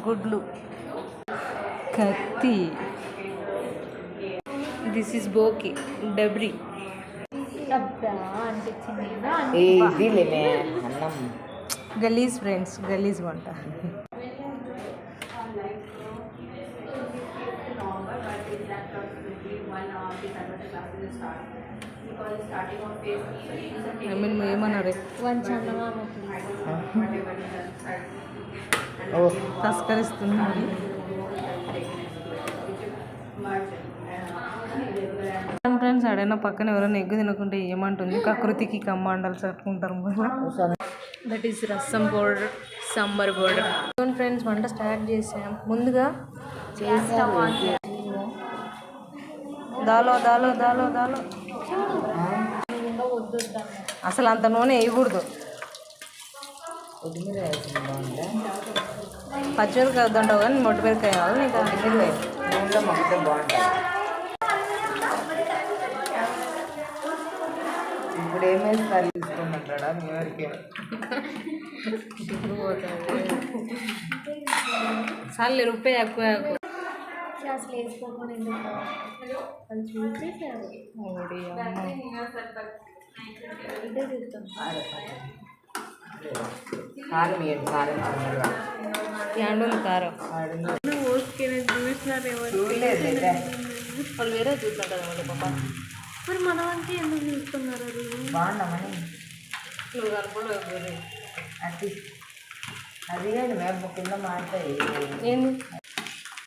గుడ్లు, కత్తి. This is బోకి డబ్రి. గలీజ్ ఫ్రెండ్స్, గలీజ్ వంట. ఏమన్నారు తస్కరిస్తున్నారు. ఫ్రెండ్స్ ఆడైనా పక్కన ఎవరైనా ఎగ్గు తినకుంటే ఏమంటుంది, కకృతికి కమ్మాండాలు చట్టుకుంటారు. దట్ ఈస్ రసం పౌడర్, సాంబార్ పౌడర్. ఫ్రెండ్స్ వంట స్టార్ట్ చేసాం. ముందుగా దాలో దాలో దాలో దాలో అసలు అంత నూనె వేయకూడదు. పచ్చిమిరకాయ వద్దంటావు కానీ మొట్టిమిరకాయ కావాలి నీకు. ఇప్పుడు ఏమేస్తారు తీసుకోమంటాడా మీ వరకే? చాలు రూపాయి ఎక్కువ అసలు వేసుకోకుండా అది చూసేసారు. కారం వేయండి, కారం ఎండుంది కారం. వాళ్ళు వేరే చూస్తారు కదా వాళ్ళు పాప. మరి మన వంటి ఎందుకు చూస్తున్నారు? బాగున్నామని నువ్వు కనుకోలేదు. అది కానీ మేము కింద మాట్లాడి ఏంది